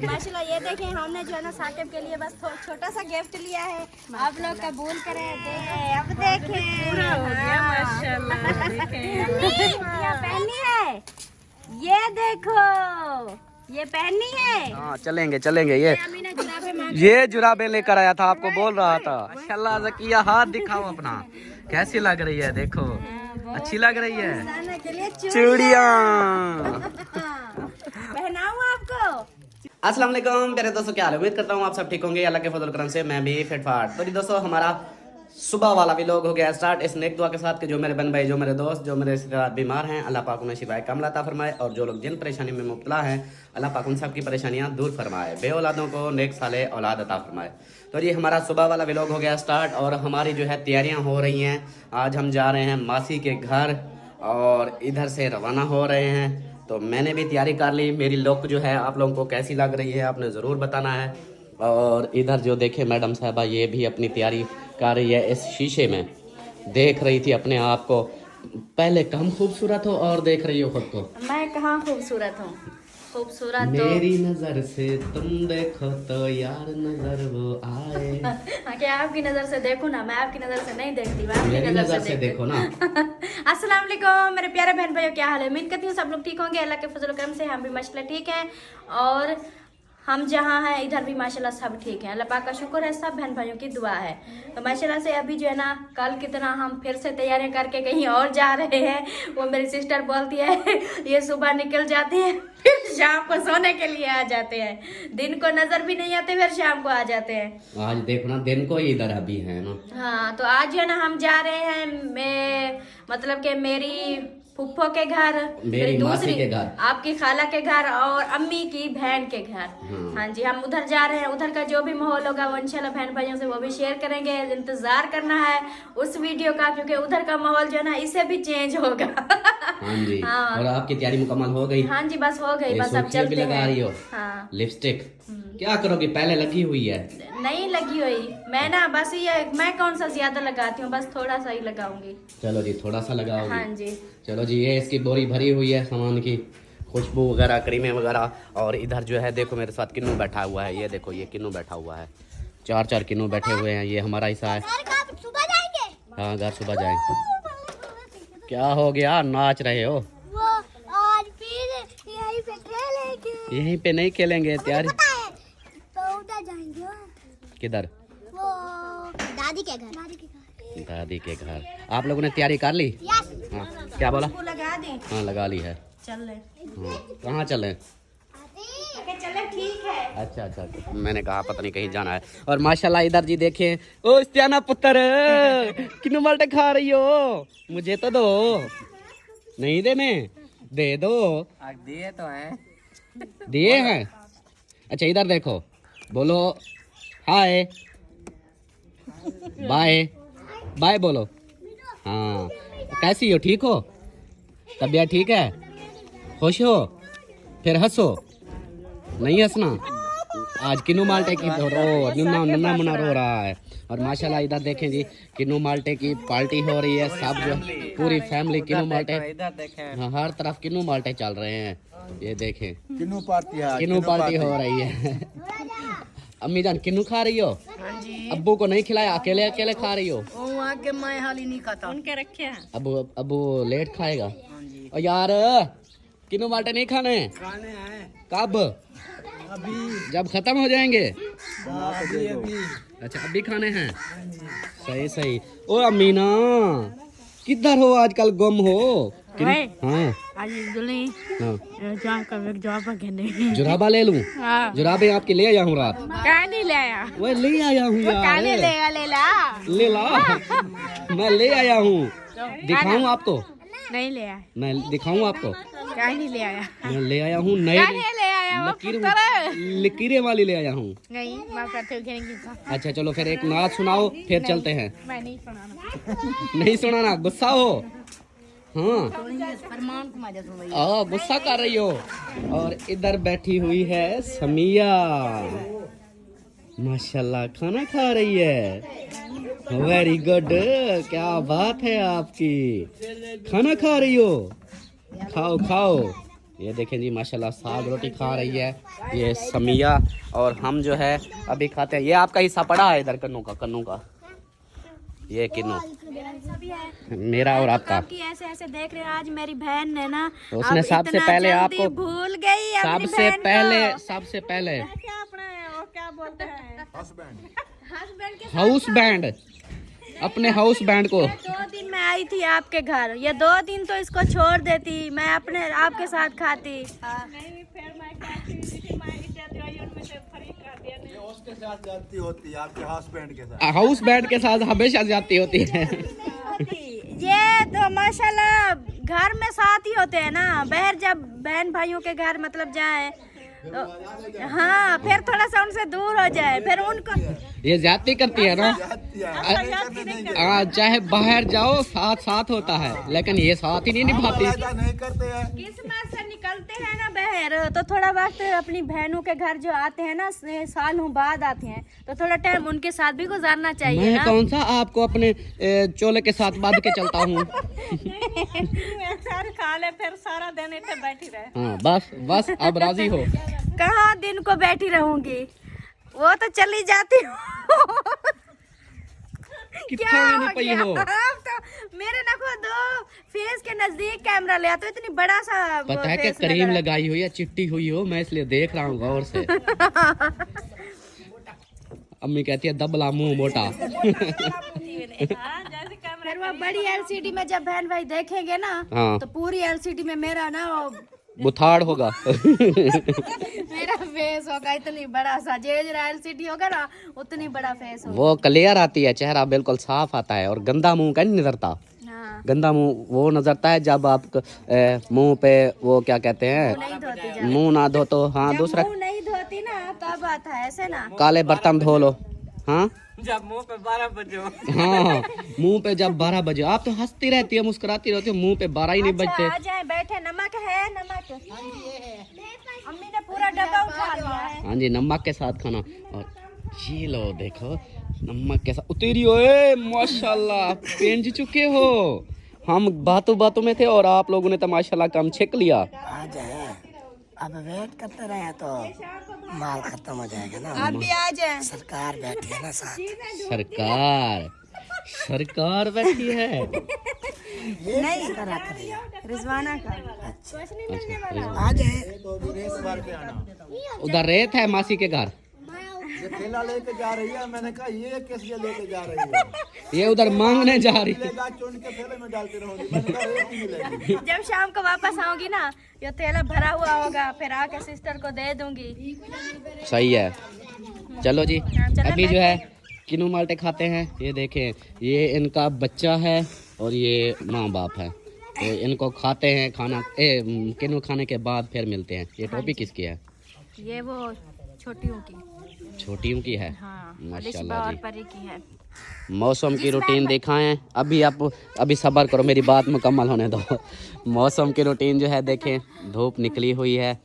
माशाल्लाह ये देखें, हमने जो है ना साकिब के लिए बस छोटा सा गिफ्ट लिया है। आप लोग कबूल करें। देखें, अब देखें पूरा हो गया माशाल्लाह। ये पहनी है, ये देखो, ये पहनी है। हाँ चलेंगे चलेंगे। ये जुराबे लेकर आया था, आपको बोल रहा था। माशाल्लाह ज़किया, हाथ दिखाओ अपना, कैसी लग रही है? देखो अच्छी लग रही है। चूड़ियाँ पहनाऊं आपको। अस्सलाम वालेकुम प्यारे दोस्तों, क्या हाल है? उम्मीद करता हूँ आप सब ठीक होंगे। अल्लाह के फजल करम से मैं भी फिट फाट। तो जी दोस्तों, हमारा सुबह वाला व्लॉग हो गया स्टार्ट इस नेक दुआ के साथ कि जो मेरे बहन भाई, जो मेरे दोस्त, जो मेरे रिश्तेदार बीमार हैं, अल्लाह पाक उन्हें शिफाए कामिला अता फरमाए। और जो लोग जिन परेशानी में मुब्तला हैं, अल्लाह पाक उन सब की परेशानियाँ दूर फरमाए। बे औलादों को नेक साले औलाद अता फरमाए। तो जी हमारा सुबह वाला व्लॉग हो गया स्टार्ट और हमारी जो है तैयारियाँ हो रही हैं। आज हम जा रहे हैं मासी के घर और इधर से रवाना हो रहे हैं। तो मैंने भी तैयारी कर ली। मेरी लुक जो है आप लोगों को कैसी लग रही है आपने ज़रूर बताना है। और इधर जो देखे मैडम साहबा, ये भी अपनी तैयारी कर रही है। इस शीशे में देख रही थी अपने आप को, पहले कम खूबसूरत हो और देख रही हो खुद को। मैं कहाँ खूबसूरत हूँ? खूबसूरत मेरी नजर से तुम देखो तो यार नजर वो आए। क्या आपकी नजर से देखूं ना? मैं आपकी नजर से नहीं देखती, मैं आपकी मेरी नजर से देखो ना। अस्सलाम वालेकुम मेरे प्यारे बहन भाइयों, क्या हाल है? उम्मीद करती हूँ सब लोग ठीक होंगे। अल्लाह के फजल करम से हम भी माशाल्लाह ठीक हैं और हम जहाँ हैं इधर भी माशाल्लाह सब ठीक हैं। अल्लाह पाक का शुक्र है, सब बहन भाइयों की दुआ है। तो माशाल्लाह से अभी जो है ना, कल की तरह हम फिर से तैयारियां करके कहीं और जा रहे हैं। वो मेरी सिस्टर बोलती है ये सुबह निकल जाते हैं फिर शाम को सोने के लिए आ जाते हैं, दिन को नजर भी नहीं आते, फिर शाम को आ जाते हैं। आज देखो ना, दिन को ही इधर अभी है ना। हाँ तो आज जो है ना हम जा रहे हैं, मैं मतलब कि मेरी फुफ्फो के घर, मेरी मासी के घर, आपकी खाला के घर और अम्मी की बहन के घर। हाँ जी, हम उधर जा रहे हैं। उधर का जो भी माहौल होगा वो इंशाल्लाह बहन भाइयों से वो भी शेयर करेंगे। इंतजार करना है उस वीडियो का, क्योंकि उधर का माहौल जो है ना इससे भी चेंज होगा। हाँ जी। हाँ। और आपकी तैयारी मुकम्मल हो गई? हाँ जी बस हो गई, बस अब चलते भी लगा हैं। रही हो? हाँ। लिपस्टिक क्या करोगी? पहले लगी हुई है। नहीं लगी हुई, मैं ना बस ये, मैं कौन सा ज्यादा लगाती हूँ, बस थोड़ा सा ही लगाऊंगी। चलो जी, थोड़ा सा लगाओगी? हाँ जी। चलो जी, ये इसकी बोरी भरी हुई है सामान की, खुशबू वगैरह, क्रीमें वगैरह। और इधर जो है देखो मेरे साथ किन्नू बैठा हुआ है। ये देखो ये किन्नू बैठा हुआ है, 4 किन्नू बैठे हुए हैं। ये हमारा हिस्सा है। सुबह जाएंगे? हाँ घर सुबह जाएंगे। क्या हो गया, नाच रहे हो? वो आज फिर यहीं पे खेलेंगे। यहीं पे नहीं खेलेंगे, तैयारी तो उधर जाएंगे। किधर? वो दादी के घर। दादी के घर। आप लोगों ने तैयारी कर ली? हाँ क्या बोला? लगा दें? हाँ लगा ली है। चल ले। हाँ कहाँ चलें? चले ठीक है। अच्छा अच्छा अच्छा। मैंने कहा पता नहीं कहीं जाना है। और माशाल्लाह इधर जी देखें, ओ इस्तियाना पुत्र किन्नू माल्टे खा रही हो? मुझे तो दो। नहीं देने? दे दो। दिए तो हैं। दिए हैं? अच्छा इधर देखो, बोलो हाय बाय, बाय बोलो। हाँ कैसी हो? ठीक हो? तबीयत ठीक है? खुश हो? फिर हंसो, नहीं हंसना। आज किन्नू माल्टे की नन्ना मुन्ना रो रहा है। और माशाल्लाह इधर देखें जी, किन्नू माल्टे की पार्टी हो रही है। सब जो पूरी फैमिली किन्नू माल्टे, हाँ हर तरफ किन्नू माल्टे चल रहे हैं। ये देखें किन्नू पार्टी हो रही है। अम्मी जान किन्नू खा रही हो? हाँ जी। अब्बू को नहीं खिलाया, अकेले अकेले खा रही हो? वहाँ के मैं हाली नहीं खाता। उनके रखे हैं। अबू लेट खाएगा। और यार किन्नू माल्टे नहीं खाने? खाने हैं कब? अभी, जब खत्म हो जाएंगे? अभी अभी। अच्छा अभी खाने हैं? सही सही। ओ अमीना किधर हो आजकल, गुम हो? हाँ आज दुल्हन हाँ जॉब जुराबा ले लूं? हाँ। जुराबे आपके ले आया हूँ रात। क्या नहीं ले आया? वो ले आया हूँ यार। ले ला मैं ले आया हूँ। दिखाऊं आपको? नहीं ले आया। मैं दिखाऊं आपको? क्या नहीं ले आया? मैं ले आया हूँ नए ले आया? लकीरें वाली ले आया हूँ। नहीं मैं करते हो अच्छा चलो फिर एक नाच सुनाओ, फिर चलते हैं। मैं नहीं सुनाना। नहीं सुनाना? गुस्सा हो? हाँ गुस्सा कर रही हो। और इधर बैठी हुई है समिया, माशाल्लाह खाना खा रही है। वेरी गुड, क्या बात है आपकी। खाना खा रही हो? खाओ खाओ, ये देखें जी माशाल्लाह साग रोटी खा रही है ये समिया, और हम जो है अभी खाते हैं। ये आपका हिस्सा पड़ा है इधर कन्नू का ये किन्नू मेरा और आपका। आपकी ऐसे ऐसे देख रहे हैं, आज मेरी बहन ने ना उसने अब सबसे इतना पहले जल्दी आपको भूल गई अपनी सबसे बहन पहले को। सबसे पहले क्या अपना वो क्या बोलते हैं हस्बैंड के हाउस बैंड, अपने हाउस बैंड को। 2 दिन मैं आई थी आपके घर, ये 2 दिन तो इसको छोड़ देती, मैं अपने आपके साथ खाती। नहीं फिर मैं उसके साथ जाती होती है, आपके हस्बैंड के साथ। हाउस बैंड के साथ हमेशा जाती होती है। ये तो माशाल्लाह घर में साथ ही होते हैं ना, बाहर जब बहन भाइयों के घर मतलब जाए तो हाँ फिर थोड़ा सा उनसे दूर हो जाए, फिर उनको ये ज्यादती करती है ना, चाहे बाहर जाओ साथ साथ होता है, लेकिन ये साथ ही नहीं निभाती। ऐसा नहीं करते हैं। किस्मत से निकलते हैं ना बाहर, तो थोड़ा वक्त अपनी बहनों के घर जो आते हैं ना, सालों बाद आते हैं, तो थोड़ा टाइम उनके साथ भी गुजारना चाहिए मैं ना। कौन सा आपको अपने चोले के साथ बांध के चलता हूँ। खा ले फिर सारा दिन इतने बैठी रहे। हाँ बस अब राजी हो। कहाँ दिन को बैठी रहूंगी, वो तो चली जाती हूँ। कितना में नहीं पई हो। आप तो मेरे ना खुद फेस के नजदीक कैमरा ले तो इतनी बड़ा सा पता है कि क्रीम लगाई हो या चिट्टी हुई हो, मैं इसलिए देख रहा हूँ गौर से। अम्मी कहती है दबला मुंह मोटा। फिर वो बड़ी एलसीडी में जब बहन भाई देखेंगे ना, हाँ। तो पूरी एलसीडी में मेरा ना बुथाड़ होगा। मेरा फेस होगा इतनी बड़ा सा, जरा एलसीडी होगा ना उतनी बड़ा फेस होगा। वो क्लियर आती है, चेहरा बिल्कुल साफ आता है, और गंदा मुंह का नहीं नजरता। हाँ। गंदा मुंह वो नजरता है जब आप मुंह पे वो क्या कहते हैं, नहीं धोती जा, मुंह ना धो तो हाँ जब दूसरा मुंह नहीं धोती ना तब आता है ऐसे ना। काले बर्तन धो लो। हाँ जब मुंह पे 12 बजे हो। हाँ मुंह पे जब 12 बजे, आप तो हंसती रहती है मुस्कुराती रहती है, मुंह पे 12 ही नहीं बजते। आ जाए बैठे, नमक है नमक, अम्मी ने पूरा डब्बा उठा लिया है। हाँ जी नमक के साथ खाना, और ये लो देखो नमक के साथ उतेरी हो। माशाल्लाह पेंज चुके हो, हम बातों बातों में थे और आप लोगों ने तो माशाल्लाह कम छिक लिया। आ जाए, अब वेट करते रहे तो माल खत्म हो जाएगा ना। आप भी आ जाए। सरकार बैठी है ना साथ। सरकार बैठी है। नहीं रिजवाना का आ जाए। तो विदेश भर के आना। उधर रेत है मासी के घर, ये थैला लेके जा रही है, मैंने कहा ये किस लिए लेके जा रही है? ये उधर मांगने जा रही है। मिलेगा चुन के थैले में डालती रहोगी, मैंने कहा रेत ही मिलेगी। जब शाम को वापस आऊंगी ना, ये थैला भरा हुआ होगा, फिर आके सिस्टर को दे दूंगी। सही है, चलो जी। चलो अभी जो है किन्नू माल्टे खाते हैं। ये देखें, ये इनका बच्चा है और ये माँ बाप है, तो इनको खाते हैं खाना। किन्नू खाने के बाद फिर मिलते हैं। ये टोपी किसकी है? ये वो छोटियों की, छोटियों की है। हाँ, माशाल्लाह और जी। परी की है। मौसम की रूटीन दिखाएं। अभी आप अभी सब्र करो, मेरी बात मुकम्मल होने दो। मौसम की रूटीन जो है देखें, धूप निकली हुई है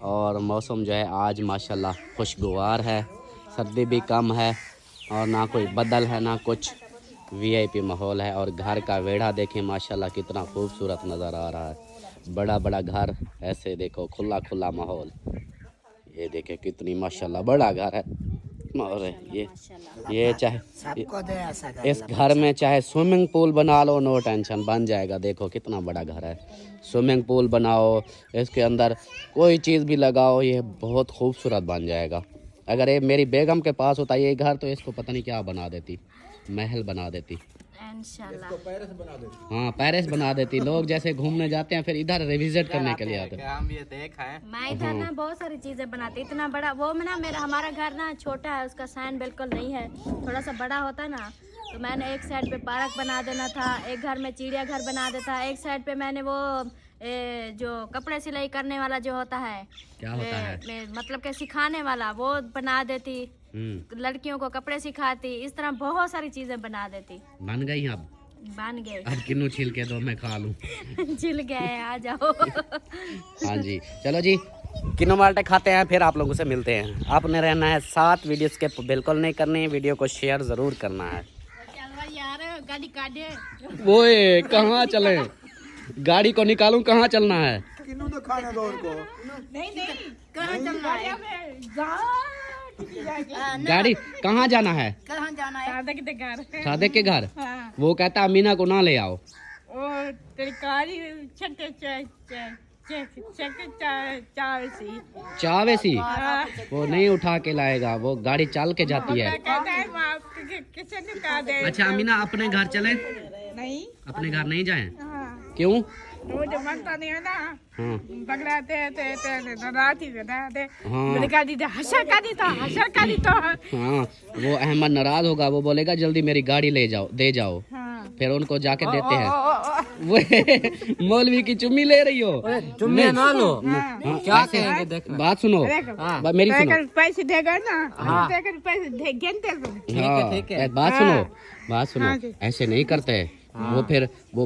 और मौसम जो है आज माशाल्लाह खुशगवार है, सर्दी भी कम है और ना कोई बदल है ना कुछ, वीआईपी माहौल है। और घर का वेड़ा देखें माशाल्लाह कितना खूबसूरत नज़र आ रहा है, बड़ा बड़ा घर, ऐसे देखो खुला खुला माहौल। ये देखें कितनी माशाल्लाह बड़ा घर है। और ये चाहे सबको दे ऐसा कर। इस घर में चाहे स्विमिंग पूल बना लो, नो टेंशन, बन जाएगा। देखो कितना बड़ा घर है, स्विमिंग पूल बनाओ, इसके अंदर कोई चीज़ भी लगाओ, ये बहुत खूबसूरत बन जाएगा। अगर ये मेरी बेगम के पास होता ये घर, तो इसको पता नहीं क्या बना देती, महल बना देती। इंशाल्लाह। हाँ पेरिस बना देती। लोग जैसे घूमने जाते हैं फिर इधर रिविजिट करने के लिए आते हैं। हम ये देखा है। मैं इधर ना बहुत सारी चीजें बनाती, इतना बड़ा वो में ना हमारा घर ना छोटा है, उसका साइन बिल्कुल नहीं है, थोड़ा सा बड़ा होता ना तो मैंने एक साइड पे पार्क बना देना था, एक घर में चिड़िया घर बना देता, एक साइड पे मैंने वो जो कपड़े सिलाई करने वाला जो होता है, क्या होता है? मतलब कि सिखाने वाला, वो बना देती, लड़कियों को कपड़े सिखाती, इस तरह बहुत सारी चीजें बना देती। बन गई अब? बन गए। अब किन्नू छील के दो, मैं खा लूँ। छिल गए, आ जाओ। हाँ जी चलो जी, किन्नू माल्टे खाते हैं, फिर आप लोगों से मिलते हैं। आपने रहना है साथ, वीडियो स्किप बिल्कुल नहीं करनी, वीडियो को शेयर ज़रूर करना है। यार गाड़ी काटे। वो कहाँ चले? गाड़ी को निकालूं, कहाँ चलना है? किन्नू तो खाने दो उनको। कहाँ चलना है? गाड़ी कहाँ जाना है? कहाँ जाना है? सादे के घर। वो कहता अमीना को ना ले आओ। चावेसी वो नहीं उठा के लाएगा, वो गाड़ी चल के जाती है। अच्छा अमीना अपने घर चले? नहीं, अपने घर नहीं जाएं? हाँ, क्यों? वो जो मनता नहीं है ना, हाँ पकड़ाते नाराज ही रहते। हाँ मैंने कहा दी हशर का दी तो हाँ, वो अहमद नाराज होगा, वो बोलेगा जल्दी मेरी गाड़ी ले जाओ, दे जाओ। हाँ। फिर उनको जाके देते हैं। वो मौलवी की चुम्मी ले रही हो? चुम्मी ना लो। हाँ, क्या ऐसे- कहेंगे देखो। बात सुनो, मेरी सुनो। पैसे देगा ना, देकर पैसे गिनते हाँ, बात सुनो, ऐसे नहीं करते। वो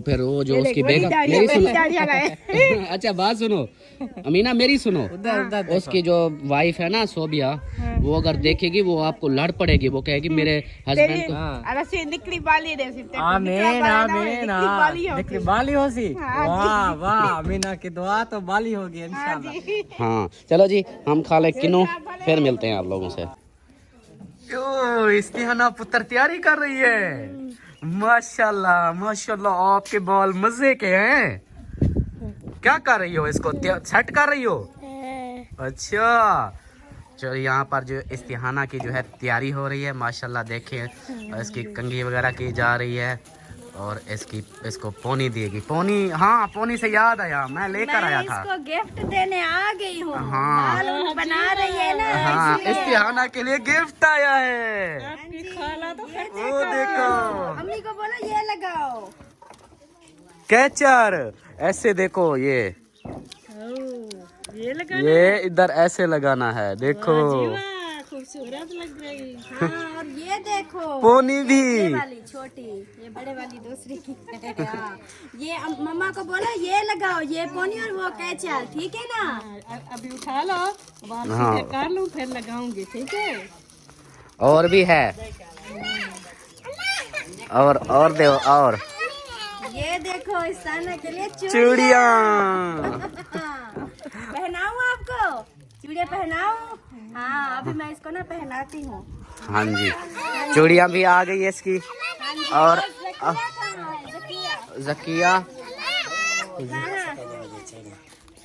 फिर वो जो उसकी बेगम, मेरी सुनो। अच्छा बात सुनो अमीना, मेरी सुनो। उसकी जो वाइफ है ना सोबिया, वो अगर देखेगी वो आपको लड़ पड़ेगी। वो कहेगी मेरे हस्बैंड को। अरे निकली बाली रे देखिए बाली हो सी। वाह वाह, अमीना की दुआ तो बाली होगी इंशाल्लाह। हाँ चलो जी, हम खा ले किनो, फिर मिलते हैं आप लोगों से। इस्तिहाना पुत्र तैयारी कर रही है। माशाल्लाह माशाल्लाह, आपके बाल मजे के हैं। क्या कर रही हो? इसको सेट कर रही हो? अच्छा चलो, यहाँ पर जो इस्तिहाना की जो है तैयारी हो रही है। माशाल्लाह देखिए, इसकी कंघी वगैरह की जा रही है और इसको पोनी देगी। पोनी, हाँ पोनी से याद आया, मैं लेकर आया था। इसको गिफ्ट देने आ गई हूँ। हाँ बाल बना रही है ना। हाँ, इस्तिहाना के लिए गिफ्ट आया है। वो देखो, अम्मी को बोलो ये लगाओ। कैचर ऐसे देखो, ये इधर ऐसे लगाना है। देखो खूबसूरत लग रही। हाँ, और ये देखो पोनी भी। ये वाली छोटी, ये बड़े वाली दूसरी। हाँ, ये मम्मा को बोलो ये लगाओ, ये पोनी और वो कैचर, ठीक है ना? अभी उठा लो, हाँ कर लूँ फिर लगाऊंगी, ठीक है? और भी है, और दे, और ये देखो इस्ताना के लिए चूड़ियाँ। पहनाऊं आपको? चूड़ियाँ पहनाऊं? हाँ, अभी मैं इसको ना पहनाती हूँ। हाँ जी, चूड़ियाँ भी आ गई है इसकी। और जकिया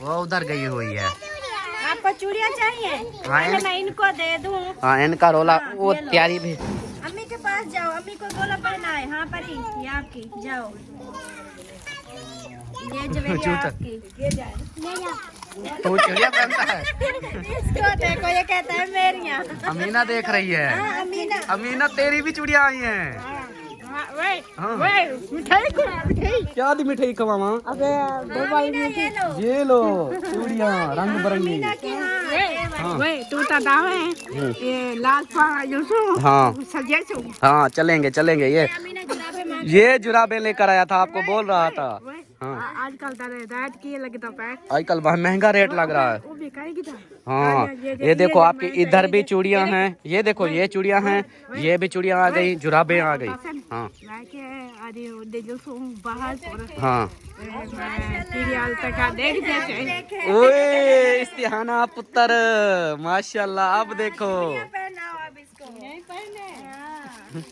वो उधर गई हुई है। आपको चूड़ियाँ चाहिए? हाँ, पहले मैं इनको दे दूँ। हाँ इनका रोला वो तैयारी भी। अम्मी के पास जाओ, अम्मी को बोलो पहनाए। हाँ परी, ये आपकी, जाओ। ये ज्वेलरी आपकी, ये जाए। तो चूड़ियाँ पहनता है। इसको देखो, ये कहता है मेरियाँ। अमीना देख रही है। हाँ, अमीना। अमीना तेरी भी चूड़ियाँ आई हैं। मिठाई क्या दी मिठाई खवावा? अबे ये लो। ये लो चूड़ियाँ रंग बिरंगी। अमीना की, हाँ। वे तू तो दावे ये लाल पा यूसु हाँ सजे सु हाँ, चलेंगे ये अमीना जुराबे मांग। ये जुराबे लेकर आया था, आपको बोल रहा था। हाँ आजकल तो रेट की लगता है, आजकल बहुत महंगा रेट लग रहा है। वो बिकाएगी था। हाँ ये देखो, आपकी इधर भी चूड़ियाँ हैं। ये देखो, ये चूड़ियाँ हैं, ये भी चूड़ियाँ आ गई, जुराबे आ गई। हाँ अरे दे जो सो बाहर हाँ। सीरियल तक देख देते ओए इस्तिहाना पुत्र, माशाल्लाह। अब देखो पहनाओ अब इसको। यही पहने।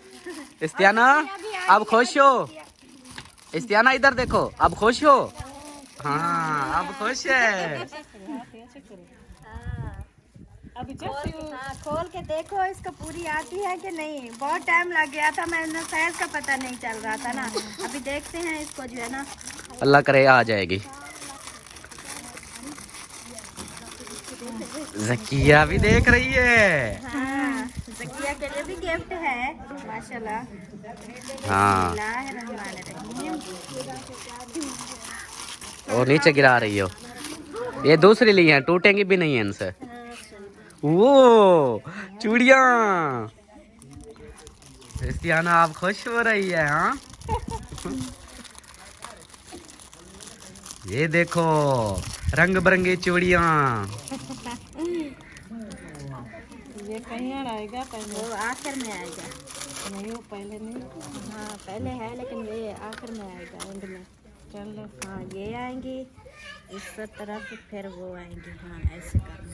इस्तिहाना, अब खुश हो? इस्तिहाना इधर देखो, अब खुश हो? हाँ अब खुश है। हाँ, खोल के देखो इसको पूरी आती है कि नहीं। बहुत टाइम लग गया था, मैंने साइज का पता नहीं चल रहा था ना। अभी देखते हैं इसको जो है ना। अल्लाह करे आ जाएगी। जकिया भी देख रही है। हाँ, जकिया के लिए भी गिफ्ट है माशाल्लाह। हाँ, बिस्मिल्लाहिर्रहमानिर्रहीम। और नीचे गिरा रही हो। ये दूसरी ली है, टूटेंगी भी नहीं है इनसे। वो चूड़ियाँ। इस्तिहाना आप खुश हो रही है? हाँ ये देखो रंग बिरंगी चूड़ियाँ। ये कहीं आएगा पहले, वो आखिर में आएगा। नहीं वो पहले नहीं। हाँ पहले है, लेकिन ये आखिर में आएगा, एंड में। चलो हाँ ये आएंगी, इस तरफ फिर वो आएंगे। हाँ ऐसे करना।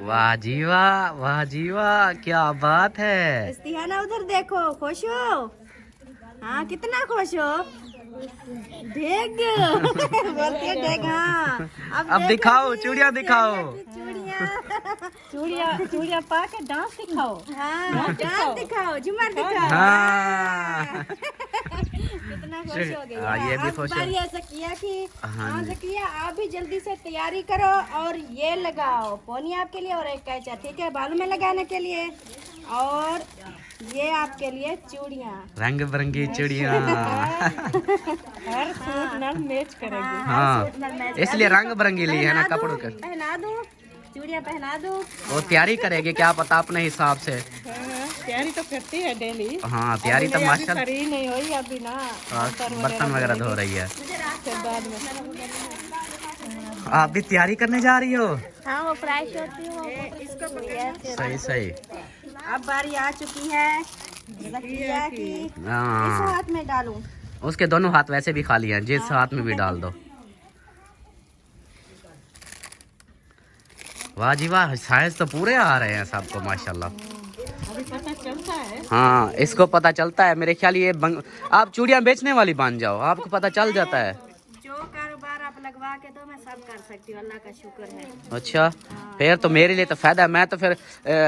वाह जी वाह, क्या बात है। इस्तिहाना उधर देखो, खुश हो? हाँ कितना खुश हो? देख बोलती है देख। हाँ अब दिखाओ, चूड़ियाँ दिखाओ। चूड़िया पा के डांस दिखाओ। हाँ डांस दिखाओ, झूमर दिखाओ। हाँ कितना खुश हो गई। हाँ, ये भी अब खुश है। बारी ऐसा किया कि हाँ हाँ जी। जकिया आप भी जल्दी से तैयारी करो और ये लगाओ पोनी आपके लिए और एक कैचा, ठीक है, बालों में लगाने के लिए, और ये आपके लिए चूड़ियाँ, रंग बिरंगी चूड़ियाँ। हर सूट नाल मैच करेगी। हाँ इसलिए रंग बिरंगी ली है ना कपड़ों के। पहना दूँ, चूड़ियाँ पहना दूँ। वो तैयारी करेगी क्या पता अपने हिसाब से। तैयारी तो करती है डेली। हाँ तैयारी तो मास्टर। फ्री नहीं हुई अभी ना, बर्तन वगैरह धो रही है। फिर बाद में आप भी तैयारी करने जा रही हो? हाँ वो फ्रेश होती हूँ। सही सही। अब बारी आ चुकी है जकिया की। इस हाँ हाथ में डालूं। उसके दोनों हाथ वैसे भी खाली हैं, जिस हाथ में भी डाल दो। वाह जी वाह, साइज तो पूरे आ रहे हैं सबको माशाल्लाह। अभी पता चलता है। हाँ इसको पता चलता है। मेरे ख्याल ये आप चूड़ियाँ बेचने वाली बन जाओ, आपको पता चल जाता है। जो कारोबार आप लगवा के दो मैं सब कर सकती हूँ, अल्लाह का शुक्र है। अच्छा फिर तो मेरे लिए तो फायदा है। मैं तो फिर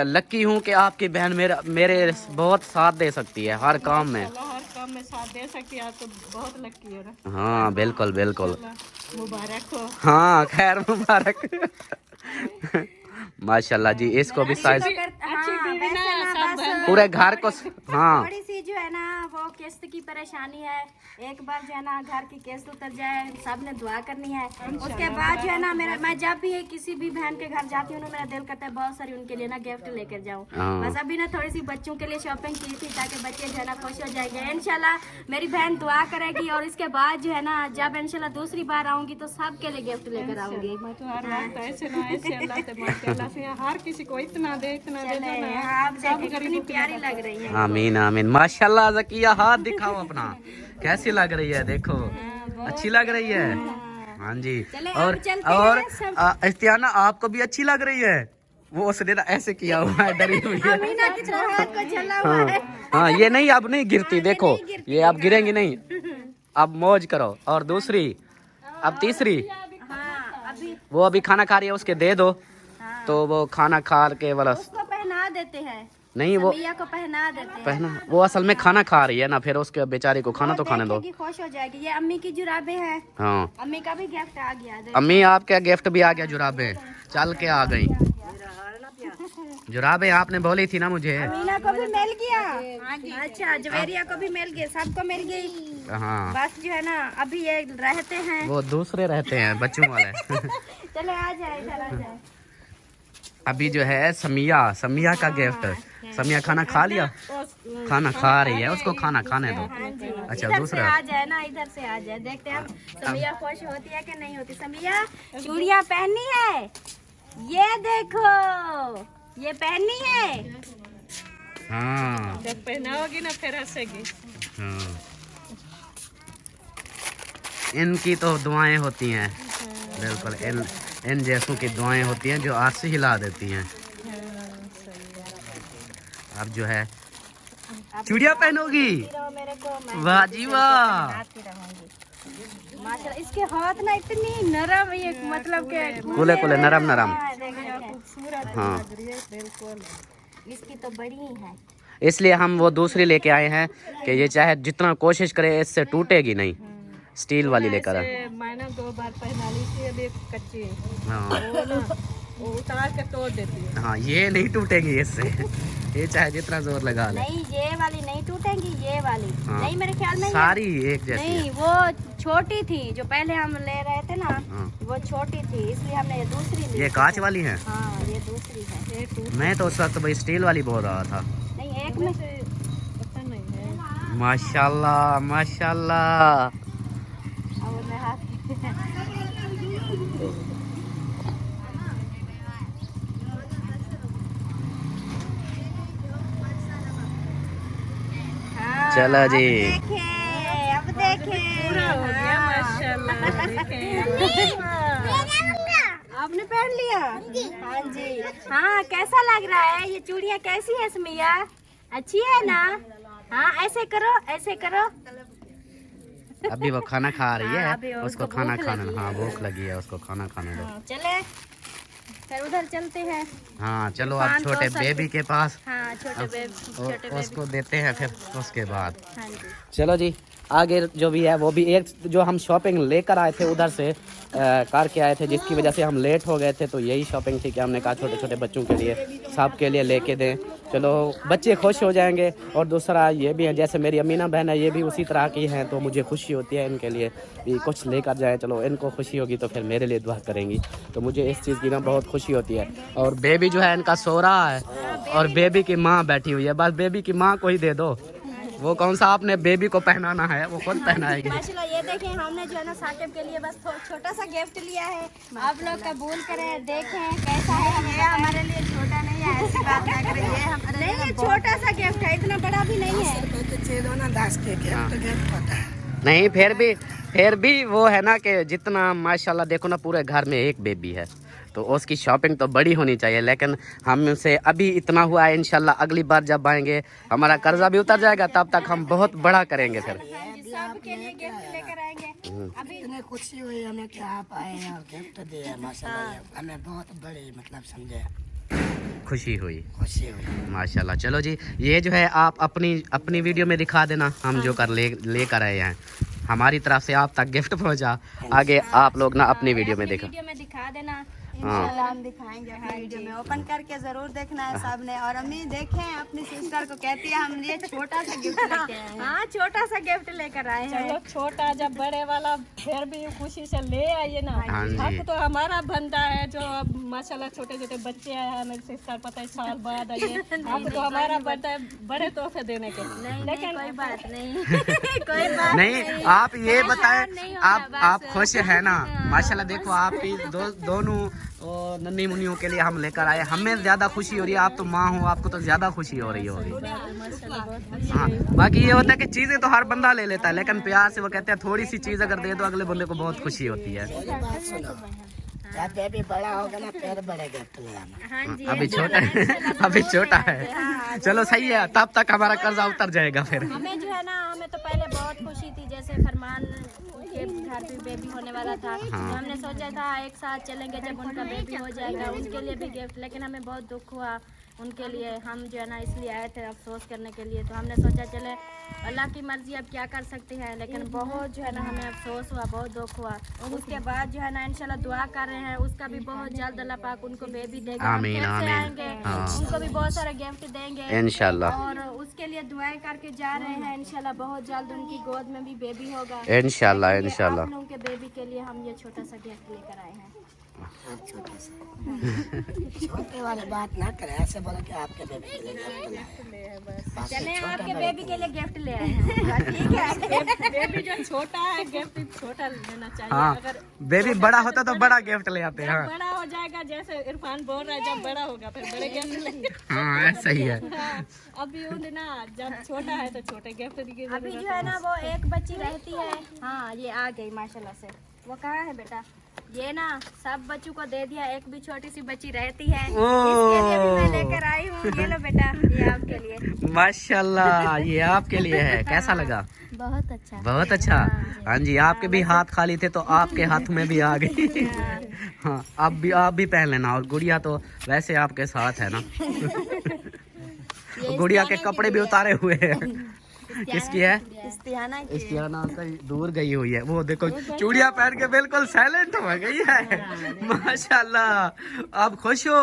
लकी हूँ कि आपकी बहन मेरे बहुत साथ दे सकती है हर काम में। हर काम में साथ दे सकती है, आप तो बहुत लकी हो ना। हाँ बिल्कुल बिल्कुल। मुबारक हो। हाँ खैर मुबारक। माशाल्लाह जी, इसको भी साइज पूरे घर को। हाँ थोड़ी सी जो है ना वो किस्त की परेशानी है, एक बार जो है ना घर की किस्त उतर जाए, सब ने दुआ करनी है। उसके बाद जो है ना मेरा, मैं जब भी किसी भी बहन के घर जाती हूँ ना मेरा दिल करता है बहुत सारी उनके लिए ना गिफ्ट लेकर जाऊँ। हाँ। बस अभी ना थोड़ी सी बच्चों के लिए शॉपिंग की थी ताकि बच्चे जो है ना खुश हो जाएंगे। इंशाल्लाह मेरी बहन दुआ करेगी और इसके बाद जो है ना जब इंशाल्लाह दूसरी बार आऊंगी तो सबके लिए गिफ्ट लेकर आऊंगी। मैं तो हर वक्त ऐसे ना ऐसे अल्लाह से माशाल्लाह से हर किसी को इतना दे दो ना। आप देखिए कितनी प्यारी लग रही है। आमीन आमीन। माशाल्लाह ज़किया, हाथ दिखाओ अपना, कैसी लग रही है देखो, अच्छी लग रही है। हाँ जी। चले, और अब चलते हैं इस्तियाना आपको भी अच्छी लग रही है। वो उसने ना ऐसे किया हुआ है, डरी हुई है। अमीना की तरह हाथ को झल्ला हुआ है। हाँ ये नहीं, अब नहीं गिरती, देखो ये अब गिरेंगी नहीं। अब मौज करो। और दूसरी, अब तीसरी, हाँ अभी वो अभी खाना खा रही है, उसके दे दो तो वो खाना खा के वाला। उसको पहना देते हैं, नहीं वो समिया को पहना देते हैं। पहना, वो असल में खाना खा रही है ना, फिर उसके बेचारी को खाना तो खाने दो। देखेगी, खुश हो जाएगी। ये अम्मी की जुराबे हैं, हाँ अम्मी का भी गिफ्ट आ गया। अम्मी आपका गिफ्ट भी आ गया, जुराबे चल के आ गई। जुराबे आपने बोली थी ना मुझे। अमीना को भी मिल गया। अच्छा जवेरिया को भी मिल गया, सबको मिल गई। हाँ बस जो है ना अभी ये रहते हैं, वो दूसरे रहते हैं बच्चों वाले। चले आ जाए, इधर आ जाए। अभी जो है समिया का गिफ्ट। समिया खाना खा लिया, खाना खा रही है, उसको खाना खाने दो। अच्छा इधर दूसरा से आ जाए ना, इधर से आ जाए, देखते हैं समिया खुश होती है कि नहीं होती। समिया चूड़ियाँ पहनी है, ये देखो ये पहनी है। हाँ जब पहनाओगी ना फिर हंसेगी। हाँ। इनकी तो दुआएं होती हैं, बिल्कुल इन जैसों की दुआएं होती हैं जो आज से हिला देती हैं। अब जो है चूड़ियाँ पहनोगी, मेरे को मैं वाह जी वाह। आती रहूंगी। माशाल्लाह इसके हाथ ना इतनी नरम, ये मतलब के कुले कुले नरम नरम। हाँ इसकी तो बड़ी ही है। इसलिए हम वो दूसरी लेके आए हैं कि ये चाहे जितना कोशिश करे इससे टूटेगी नहीं। स्टील वाली लेकर आए। मैंने 2 बार पहना ली थी, अभी कच्ची है। हाँ वो उतार के तोड़ देती है। हाँ ये नहीं टूटेगी इससे, ये चाहे जितना जोर लगा ले। नहीं ये वाली नहीं टूटेंगी, ये वाली हाँ। नहीं, मेरे ख्याल में सारी एक जैसी नहीं, है। वो छोटी थी जो पहले हम ले रहे थे ना, हाँ। वो छोटी थी इसलिए हमने ये दूसरी ली। ये कांच वाली है। हाँ ये दूसरी है। मैं तो उस वक्त भाई स्टील वाली बोल रहा था। नहीं एक में पता नहीं है। माशाल्लाह माशाल्लाह। अब मैं हाथ हाँ, चलो जी। अब देखे देखें। पूरा हो गया माशाल्लाह। देखें आपने पहन लिया? हाँ जी। हाँ, कैसा लग रहा है? ये चूड़ियाँ कैसी है सुमिया? अच्छी है ना? हाँ, ऐसे करो, ऐसे करो। अभी वो खाना खा रही हाँ, अभी है, उसको उसको खाना भूख खाना, लगी है। हाँ भूख लगी है, उसको खाना खाने दो। चले फिर उधर चलते हैं। हाँ चलो अब पान तो छोटे सब- बेबी के पास हाँ, छोटे बेबी। उसको देते हैं फिर उसके बाद। हाँ जी। चलो जी, आगे जो भी है वो भी एक जो हम शॉपिंग लेकर आए थे उधर से करके आए थे, जिसकी वजह से हम लेट हो गए थे, तो यही शॉपिंग थी कि हमने कहा छोटे छोटे बच्चों के लिए सबके लिए लेके दें, चलो बच्चे खुश हो जाएंगे। और दूसरा ये भी है, जैसे मेरी अमीना बहन है ये भी उसी तरह की हैं, तो मुझे खुशी होती है इनके लिए भी कुछ लेकर जाएं, चलो इनको खुशी होगी तो फिर मेरे लिए दुआ करेंगी, तो मुझे इस चीज़ की ना बहुत खुशी होती है। और बेबी जो है इनका सो रहा है और बेबी की माँ बैठी हुई है, बस बेबी की माँ को ही दे दो, वो कौन सा आपने बेबी को पहनाना है वो खुद पहनाएगी। माशाल्लाह, ये देखें हमने जो है ना साकिब के लिए बस छोटा सा गिफ्ट लिया है, आप लोग कबूल करें, देखें कैसा है। ये हमारे लिए छोटा नहीं है, ऐसी बात ना करें, ये हमारे नहीं, ये छोटा सा गिफ्ट है, इतना बड़ा भी नहीं है। नहीं फिर भी वो है ना कि जितना माशाल्लाह देखो ना पूरे घर में एक बेबी है, तो उसकी शॉपिंग तो बड़ी होनी चाहिए, लेकिन हमसे अभी इतना हुआ है, इंशाल्लाह अगली बार जब आएंगे हमारा कर्जा भी उतर जाएगा, तब तक हम बहुत बड़ा करेंगे फिर। सबके लिए गिफ्ट लेकर आएंगे। अभी इतनी खुशी हुई हमें कि आप आए हैं और गिफ्ट दिए, माशाल्लाह हमें बहुत बड़ी मतलब समझे खुशी हुई खुशी हुई। माशाल्लाह। चलो जी, ये जो है आप अपनी वीडियो में दिखा देना, हम जो कर लेकर आए हैं हमारी तरफ से आप तक गिफ्ट पहुंचा, आगे आप लोग ना अपनी वीडियो में देखो। वीडियो में दिखा देना, हाँ इंशाल्लाह हम दिखाएंगे अपनी वीडियो में, ओपन करके जरूर देखना है सबने। और अम्मी देखें अपनी सिस्टर को कहती है हम ये छोटा सा गिफ्ट लेके आए हैं। हाँ, छोटा सा गिफ्ट लेकर आए हैं। चलो छोटा जब बड़े वाला फिर भी खुशी से ले आइए ना। हाँ जी। हक तो हमारा बनता है, जो अब माशाल्लाह छोटे छोटे बच्चे आए हैं मेरे सिस्टर, पता है साल बाद आइए, हक तो हमारा बनता है बड़े तोहफे देने के। लेकिन कोई बात नहीं कोई बात नहीं, आप ये बताएं, आप खुश है ना? माशाल्लाह देखो आपकी दोनों नन्ही मुन्नियों के लिए हम लेकर आए, हमें ज्यादा खुशी हो रही है, आप तो माँ हो आपको तो ज्यादा खुशी हो रही होगी। हाँ, बाकी ये होता है कि चीजें तो हर बंदा ले लेता है, लेकिन प्यार से वो कहते हैं थोड़ी सी चीज अगर दे दो अगले बंदे को बहुत खुशी होती है। बात सुनो, जब बेबी बड़ा होगा ना फिर बड़े गिफ्ट ले आना। हाँ जी, अभी छोटा है अभी छोटा है, चलो सही है, तब तक हमारा कर्जा उतर जाएगा फिर। हमें जो है ना, हमें तो पहले बहुत खुशी थी, जैसे फरमान के घर पे बेबी होने वाला था, तो हमने सोचा था एक साथ चलेंगे जब उनका बेबी हो जाएगा, उनके लिए भी गिफ्ट, लेकिन हमें बहुत दुख हुआ उनके लिए, हम जो है ना इसलिए आए थे अफसोस करने के लिए, तो हमने सोचा चले अल्लाह की मर्जी, अब क्या कर सकते हैं, लेकिन बहुत जो है ना हमें अफसोस हुआ, बहुत दुख हुआ। उसके बाद जो है ना इंशाल्लाह दुआ कर रहे हैं उसका भी बहुत जल्द अल्लाह पाक उनको बेबी देगा, हम आमीन, फिर से आमीन। आएंगे, हाँ। उनको भी बहुत सारे गिफ्ट देंगे इंशाल्लाह और उसके लिए दुआएं करके जा रहे हैं, इंशाल्लाह बहुत जल्द उनकी गोद में भी बेबी होगा, इंशाल्लाह लेकिन ये इंशाल्लाह। आप लोगों के बेबी के लिए हम ये छोटा सा गिफ्ट लेकर आए हैं। छोटे वाली बात ना करें, ऐसे बोलो कि आपके बेबी के लिए गिफ्ट लाए। बस चले छोटे आपके बड़े बेबी के लिए गिफ्ट ले आए हैं, ठीक है। बेबी जो छोटा है गिफ्ट छोटा लेना चाहिए। हाँ, अगर बेबी बड़ा होता तो बड़ा गिफ्ट ले आते हैं। हाँ बड़ा हो जाएगा, जैसे इरफान बोल रहा है जब बड़ा होगा फिर बड़े गिफ्ट लेंगे। हाँ ऐसा ही है। हाँ, अभी उन ना जब छोटा है तो छोटे गिफ्ट की अभी जरूरत जो है ना वो एक बच्ची रहती है, हाँ ये आ गई माशाल्लाह से। वो कहाँ है बेटा? ये ना सब बच्चों को दे दिया, एक भी छोटी सी बच्ची रहती है, इसके लिए भी मैं लेकर आई हूँ। ये लो बेटा, ये आपके लिए। माशाल्लाह, ये आपके लिए है, कैसा लगा? बहुत अच्छा, बहुत अच्छा। हाँ जी, आपके भी हाथ खाली थे तो आपके हाथ में भी आ गई। हाँ, आप भी पहन लेना, और गुड़िया तो वैसे आपके साथ है ना। गुड़िया के कपड़े भी उतारे हुए हैं। किसकी है? इस्तिहाना की। इस्तियाना कहीं दूर गई हुई है, वो देखो चूड़ियां पहन के बिल्कुल साइलेंट हो गई है। माशाल्लाह, आप खुश हो?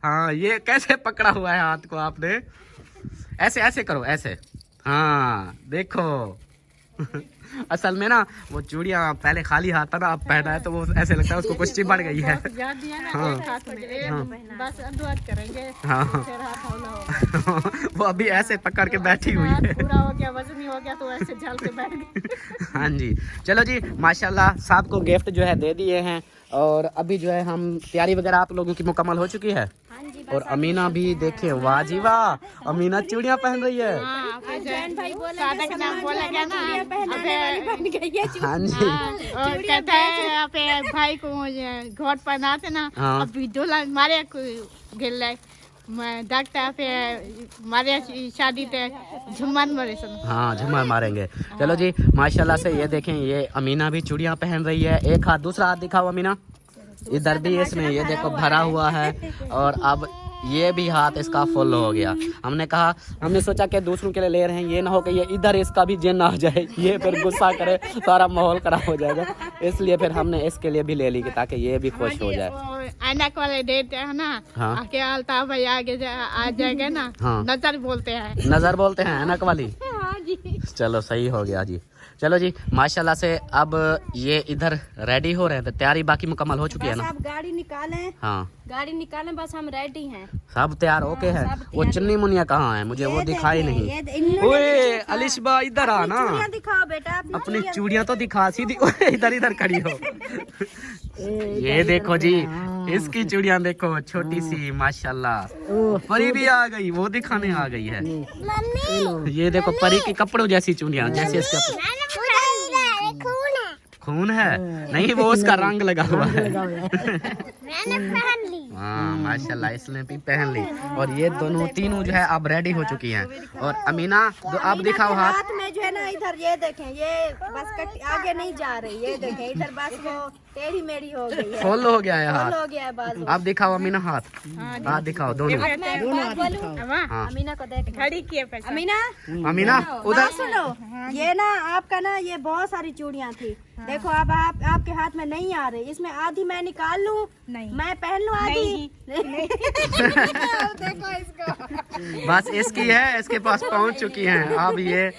हाँ, ये कैसे पकड़ा हुआ है हाथ को आपने? ऐसे ऐसे करो, ऐसे, हाँ देखो। असल में ना वो चूड़ियां पहले खाली हाथ था ना, अब पहना है तो वो ऐसे लगता है उसको कुछ चिपट गई है। याद दिया ना, हाँ। एक हाथ में एक बस दुआ करेंगे, हाँ। फिर हाथ हौला होगा। वो अभी ऐसे पकड़ के बैठी हुई हाथ है। पूरा हो गया, वजन ही हो गया तो ऐसे झल के बैठ गई। हाँ जी, चलो जी, माशाल्लाह सबको गिफ्ट जो है दे दिए हैं, और अभी जो है हम तैयारी वगैरह आप लोगों की मुकम्मल हो चुकी है। हाँ जी, और अमीना भी देखें, वाह जी वाह, अमीना चूड़ियां पहन रही है। जैन भाई सादा का नाम बोला गया ना, हाँ जी, और कहता है अपने भाई को घोट पहनाते ना, हाँ। अभी दूल्हा मारे गिल मैं डॉक्टर पे मारे शादी पे झुमन मरे सन। हाँ झूमर मारेंगे। चलो जी, माशाल्लाह से ये देखें, ये अमीना भी चूड़ियां पहन रही है। एक हाथ, दूसरा हाथ दिखाओ अमीना। इधर भी इसमें ये देखो भरा हुआ है, और अब ये भी हाथ इसका फुल हो गया। हमने सोचा कि दूसरों के लिए ले रहे हैं, ये ना हो कि ये इधर इसका भी जिन आ जाए, ये फिर गुस्सा करे, सारा माहौल खराब हो जाएगा। इसलिए फिर हमने इसके लिए भी ले ली, ताकि ये भी खुश हो जाए। ऐनक वाले देते हैं ना, हाँ। आके अल्ताफ भाई आगे आ जाएगा ना, हाँ। नजर बोलते हैं। नजर बोलते हैं ऐनक वाली। हाँ जी। चलो सही हो गया जी। चलो जी, माशाल्लाह से अब ये इधर रेडी हो रहे हैं, तो तैयारी बाकी मुकम्मल हो चुकी है ना? आप गाड़ी निकालें, हाँ गाड़ी निकालें, बस हम रेडी हैं। सब तैयार ओके है। वो चुन्नी मुनिया कहाँ है? मुझे वो दिखाई नहीं। ओए अलिशबा इधर आ ना, चूड़ियां दिखाओ बेटा अपनी चूड़ियां तो दिखा, सीधी ओए इधर इधर खड़ी हो। ये देखो जी, इसकी चूड़ियां देखो, छोटी सी माशाल्लाह। परी भी आ गई, वो दिखाने आ गई है। ये देखो परी के कपड़ों जैसी चूड़ियां, जैसे इसका खून है। नहीं, वो उसका रंग लगा हुआ है। हाँ माशाल्लाह, इसने भी पहन ली। और ये दोनों तीनों जो है अब रेडी हो चुकी हैं। और अमीना आप दिखाओ हाथ में जो है ना, इधर ये देखें, ये बस कट आगे नहीं जा रही, ये देखें इधर बस वो टेढ़ी मेढ़ी हो गई है, फुल हो गया है हाथ। हो गया है बाजू। आप दिखाओ अमीना हाथ, हाथ दिखाओ दोनों। हाँ अमीना को देख, घड़ी किए पैसा। अमीना अमीना उधर सुनो, ये ना आपका ना ये बहुत सारी चूड़ियां थी, देखो अब आपके हाथ में नहीं आ रही, इसमें आधी मैं निकाल लूं, नहीं। मैं पहन लूं आधी। देखो इसको। बस इसकी है, इसके पास पहुंच चुकी हैं। अब ये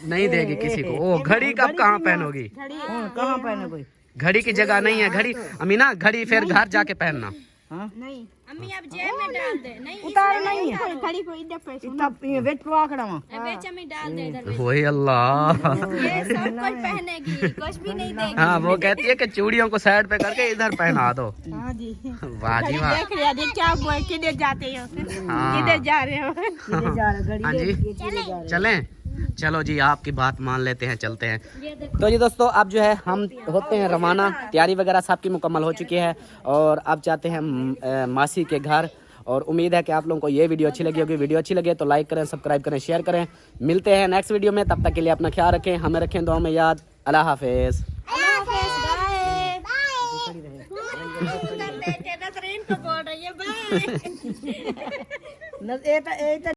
नहीं देगी किसी को। ओ घड़ी कब कहाँ पहनोगी? कहाँ पहनोगे? घड़ी की जगह नहीं है घड़ी। अमीना घड़ी फिर घर जाके पहनना। नहीं अम्मी अब जेब में डाल दे, नहीं उतार नहीं है, घड़ी को इधर पैसा। इतना वेट पवा खड़ा वहाँ। बेच में डाल दे इधर, वही अल्लाह। ये सब कोई पहनेगी, कुछ भी नहीं देगी। हाँ वो कहती है कि चूड़ियों को साइड पे करके इधर पहना दो। हाँ जी। वाह जी वाह। देख रहे हैं क्या हुआ, किधर जाते हो, हाँ। किधर जा रहे हो? हाँ जी चलें। चलो जी, आपकी बात मान लेते हैं, चलते हैं। तो जी दोस्तों, अब जो है हम होते हैं रवाना। तैयारी वगैरह सबकी मुकम्मल हो चुकी है, और अब जाते हैं मासी के घर। और उम्मीद है कि आप लोगों को ये वीडियो अच्छी लगी होगी। वीडियो अच्छी लगे तो लाइक करें, सब्सक्राइब करें, शेयर करें। मिलते हैं नेक्स्ट वीडियो में, तब तक के लिए अपना ख्याल रखें, हमें रखें दुआ में याद। अल्लाह हाफिज़। को बोल रही है बाय।